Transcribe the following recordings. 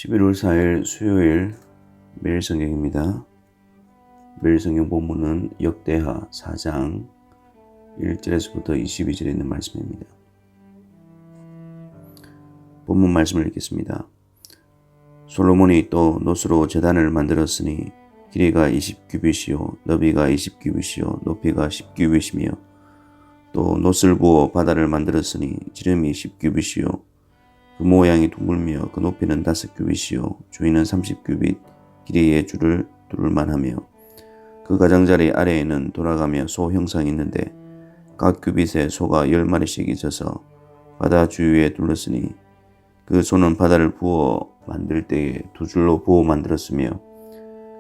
11월 4일 수요일 매일 성경입니다. 매일 성경 본문은 역대하 4장 1절에서부터 22절에 있는 말씀입니다. 본문 말씀을 읽겠습니다. 솔로몬이 또 놋으로 제단을 만들었으니 길이가 20규빗이요 너비가 20규빗이요 높이가 10규빗이며 또 놋을 부어 바다를 만들었으니 지름이 10규빗이요 그 모양이 둥글며 그 높이는 5규빗이요 주위는 30규빗 길이의 줄을 두를만하며 그 가장자리 아래에는 돌아가며 소 형상이 있는데 각 규빗에 소가 10마리씩 있어서 바다 주위에 둘렀으니 그 소는 바다를 부어 만들 때에 두 줄로 부어 만들었으며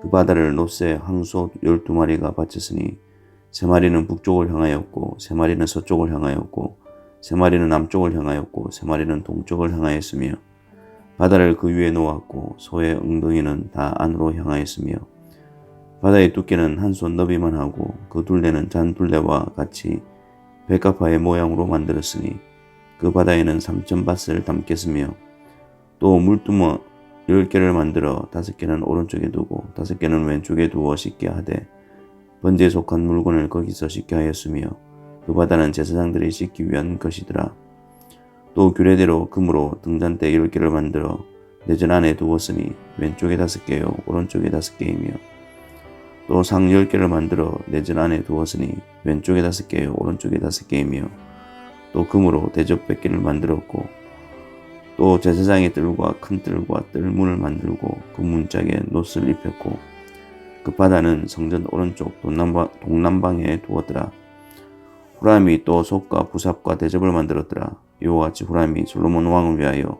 그 바다를 놋에 항소 12마리가 받쳤으니 3마리는 북쪽을 향하였고 3마리는 서쪽을 향하였고 3마리는 남쪽을 향하였고 3마리는 동쪽을 향하였으며 바다를 그 위에 놓았고 소의 엉덩이는 다 안으로 향하였으며 바다의 두께는 한 손 너비만 하고 그 둘레는 잔 둘레와 같이 백합화의 모양으로 만들었으니 그 바다에는 3,000밧을 담겠으며 또 물두멍 10개를 만들어 5개는 오른쪽에 두고 5개는 왼쪽에 두어 씻게 하되 번제에 속한 물건을 거기서 씻게 하였으며 그 바다는 제사장들이 씻기 위한 것이더라. 또 규례대로 금으로 등잔대 10개를 만들어 내전 안에 두었으니 왼쪽에 5개요 오른쪽에 5개이며 또 상 10개를 만들어 내전 안에 두었으니 왼쪽에 5개요 오른쪽에 5개이며 또 금으로 대접 100개를 만들었고 또 제사장의 뜰과 큰 뜰과 뜰문을 만들고 그 문짝에 놋을 입혔고 그 바다는 성전 오른쪽 동남방에 두었더라. 후람이 또 솥과 부삽과 대접을 만들었더라. 이와 같이 후람이 솔로몬 왕을 위하여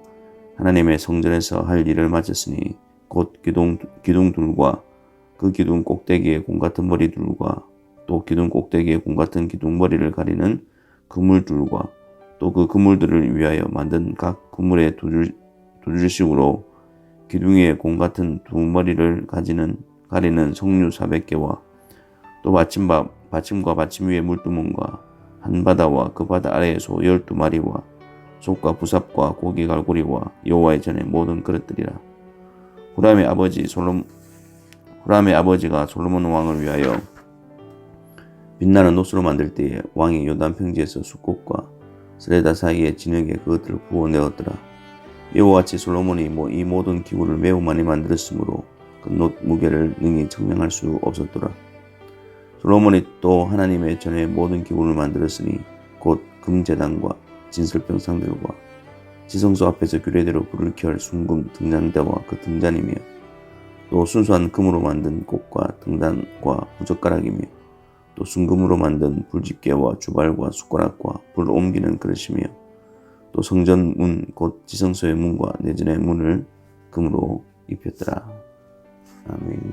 하나님의 성전에서 할 일을 마쳤으니 곧 기둥둘과 그 기둥 꼭대기에 공 같은 머리둘과 또 기둥 꼭대기에 공 같은 기둥머리를 가리는 그물둘과 또 그 그물들을 위하여 만든 각 그물의 두 줄씩으로 기둥 위에 공 같은 두 머리를 가리는 석류 400개와 또 받침과 받침 위에 물두멍과 한 바다와 그 바다 아래에 소 12마리와 솥과 부삽과 고기 갈고리와 여호와의 전에 모든 그릇들이라. 후람의 아버지가 솔로몬 왕을 위하여 빛나는 놋으로 만들 때에 왕이 요단 평지에서 숫꽃과 스레다 사이의 진흙에 그것들을 부어내었더라. 이와 같이 솔로몬이 이 모든 기구를 매우 많이 만들었으므로 그 놋 무게를 능히 측량할 수 없었더라. 솔로몬이 또 하나님의 전에 모든 기구를 만들었으니 곧 금제단과 진설병상들과 지성소 앞에서 규례대로 불을 켤 순금 등잔대와 그 등잔이며 또 순수한 금으로 만든 꽃과 등잔과 부젓가락이며 또 순금으로 만든 불집게와 주발과 숟가락과 불 옮기는 그릇이며 또 성전 문 곧 지성소의 문과 내전의 문을 금으로 입혔더라. 아멘.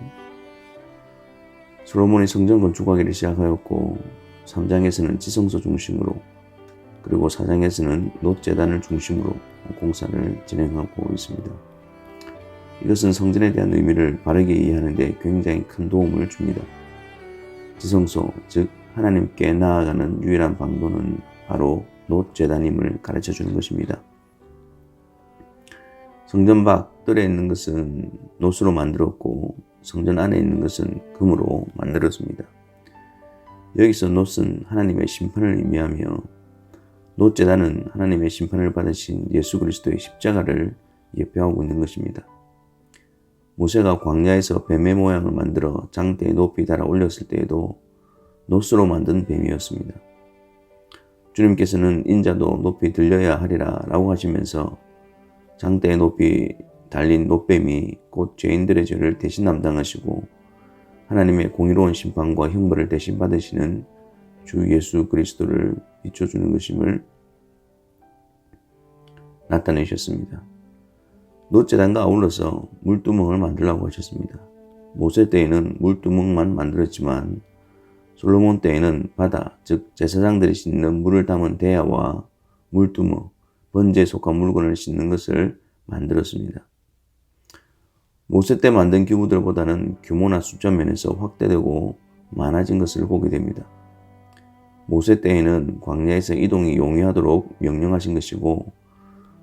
솔로몬이 성전 건축하기를 시작하였고 3장에서는 지성소 중심으로 그리고 4장에서는 놋 제단을 중심으로 공사를 진행하고 있습니다. 이것은 성전에 대한 의미를 바르게 이해하는 데 굉장히 큰 도움을 줍니다. 지성소, 즉 하나님께 나아가는 유일한 방도는 바로 놋 제단임을 가르쳐 주는 것입니다. 성전 밖 뜰에 있는 것은 놋으로 만들었고 성전 안에 있는 것은 금으로 만들었습니다. 여기서 놋은 하나님의 심판을 의미하며 놋 제단은 하나님의 심판을 받으신 예수 그리스도의 십자가를 예표하고 있는 것입니다. 모세가 광야에서 뱀의 모양을 만들어 장대에 높이 달아 올렸을 때에도 놋으로 만든 뱀이었습니다. 주님께서는 인자도 높이 들려야 하리라 라고 하시면서 장대에 높이 달린 놋뱀이 곧 죄인들의 죄를 대신 담당하시고 하나님의 공의로운 심판과 형벌을 대신 받으시는 주 예수 그리스도를 비춰주는 것임을 나타내셨습니다. 놋 제단과 아울러서 물두멍을 만들라고 하셨습니다. 모세 때에는 물두멍만 만들었지만 솔로몬 때에는 바다, 즉 제사장들이 씻는 물을 담은 대야와 물두멍, 번제에 속한 물건을 씻는 것을 만들었습니다. 모세 때 만든 기구들보다는 규모나 숫자 면에서 확대되고 많아진 것을 보게 됩니다. 모세 때에는 광야에서 이동이 용이하도록 명령하신 것이고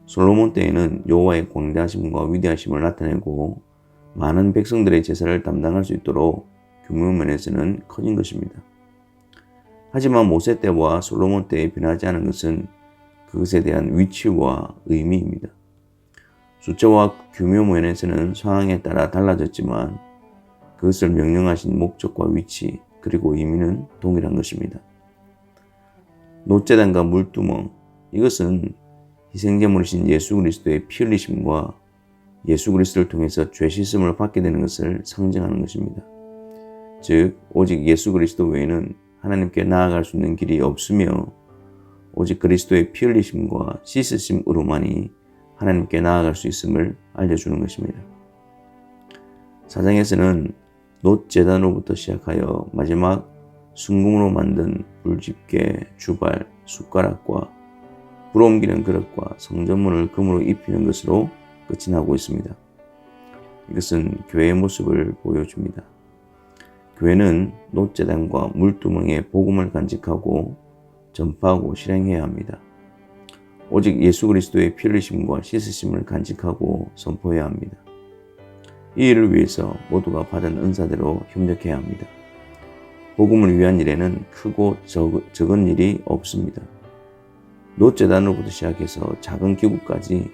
솔로몬 때에는 여호와의 광대하심과 위대하심을 나타내고 많은 백성들의 제사를 담당할 수 있도록 규모 면에서는 커진 것입니다. 하지만 모세 때와 솔로몬 때에 변하지 않은 것은 그것에 대한 위치와 의미입니다. 숫자와 규모 면에서는 상황에 따라 달라졌지만 그것을 명령하신 목적과 위치 그리고 의미는 동일한 것입니다. 놋제단과 물두멍, 이것은 희생제물이신 예수 그리스도의 피 흘리심과 예수 그리스도를 통해서 죄 씻음을 받게 되는 것을 상징하는 것입니다. 즉 오직 예수 그리스도 외에는 하나님께 나아갈 수 있는 길이 없으며 오직 그리스도의 피 흘리심과 씻으심으로만이 하나님께 나아갈 수 있음을 알려주는 것입니다. 사장에서는 놋제단으로부터 시작하여 마지막 순금으로 만든 불집게, 주발, 숟가락과 불 옮기는 그릇과 성전문을 금으로 입히는 것으로 끝이 나고 있습니다. 이것은 교회의 모습을 보여줍니다. 교회는 놋제단과 물두멍에 복음을 간직하고 전파하고 실행해야 합니다. 오직 예수 그리스도의 피 흘리심과 씻으심을 간직하고 선포해야 합니다. 이 일을 위해서 모두가 받은 은사대로 협력해야 합니다. 복음을 위한 일에는 크고 적은 일이 없습니다. 놋제단으로부터 시작해서 작은 기구까지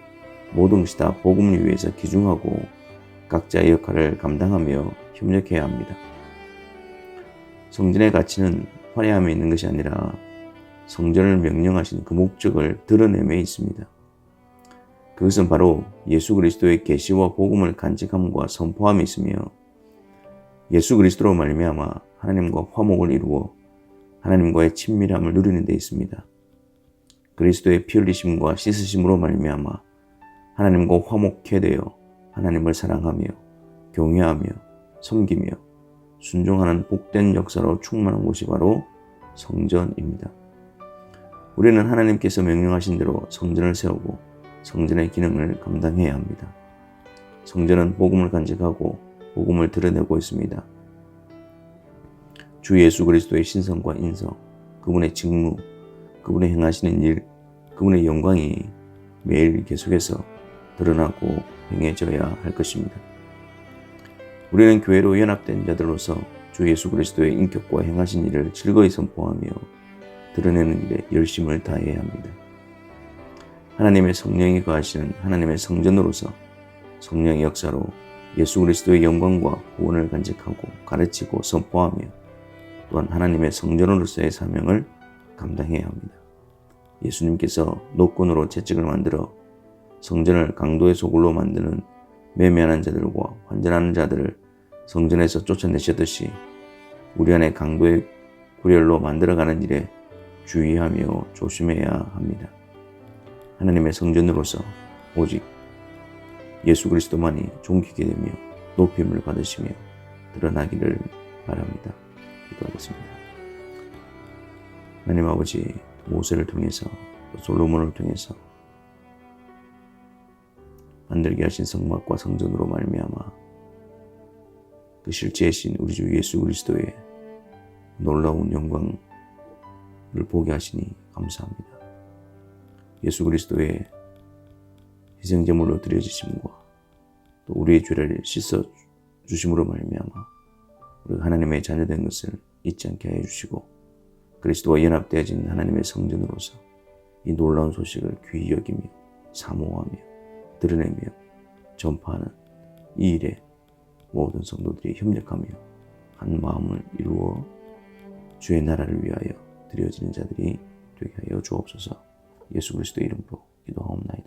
모든 것이 다 복음을 위해서 기중하고 각자의 역할을 감당하며 협력해야 합니다. 성전의 가치는 화려함에 있는 것이 아니라 성전을 명령하신 그 목적을 드러냄에 있습니다. 그것은 바로 예수 그리스도의 계시와 복음을 간직함과 선포함에 있으며 예수 그리스도로 말미암아 하나님과 화목을 이루어 하나님과의 친밀함을 누리는 데 있습니다. 그리스도의 피 흘리심과 씻으심으로 말미암아 하나님과 화목케 되어 하나님을 사랑하며 경외하며 섬기며 순종하는 복된 역사로 충만한 곳이 바로 성전입니다. 우리는 하나님께서 명령하신 대로 성전을 세우고 성전의 기능을 감당해야 합니다. 성전은 복음을 간직하고 복음을 드러내고 있습니다. 주 예수 그리스도의 신성과 인성, 그분의 직무, 그분의 행하시는 일, 그분의 영광이 매일 계속해서 드러나고 행해져야 할 것입니다. 우리는 교회로 연합된 자들로서 주 예수 그리스도의 인격과 행하신 일을 즐거이 선포하며 드러내는 일에 열심을 다해야 합니다. 하나님의 성령이 거하시는 하나님의 성전으로서 성령의 역사로 예수 그리스도의 영광과 구원을 간직하고 가르치고 선포하며 또한 하나님의 성전으로서의 사명을 감당해야 합니다. 예수님께서 노끈으로 채찍을 만들어 성전을 강도의 소굴로 만드는 매매하는 자들과 환전하는 자들을 성전에서 쫓아내셨듯이 우리 안에 강도의 구렬로 만들어가는 일에 주의하며 조심해야 합니다. 하나님의 성전으로서 오직 예수 그리스도만이 존귀게 되며 높임을 받으시며 드러나기를 바랍니다. 기도하겠습니다. 하나님 아버지, 모세를 통해서 솔로몬을 통해서 만들게 하신 성막과 성전으로 말미암아 그 실제이신 우리 주 예수 그리스도의 놀라운 영광을 보게 하시니 감사합니다. 예수 그리스도의 희생제물로 드려지심과 또 우리의 죄를 씻어 주심으로 말미암아 우리가 하나님의 자녀된 것을 잊지 않게 해 주시고 그리스도와 연합되어진 하나님의 성전으로서 이 놀라운 소식을 귀히 여기며 사모하며 드러내며 전파하는 이 일에 모든 성도들이 협력하며 한 마음을 이루어 주의 나라를 위하여 드려지는 자들이 되게 하여 주옵소서. 예수 그리스도의 이름으로 기도하옵나이다.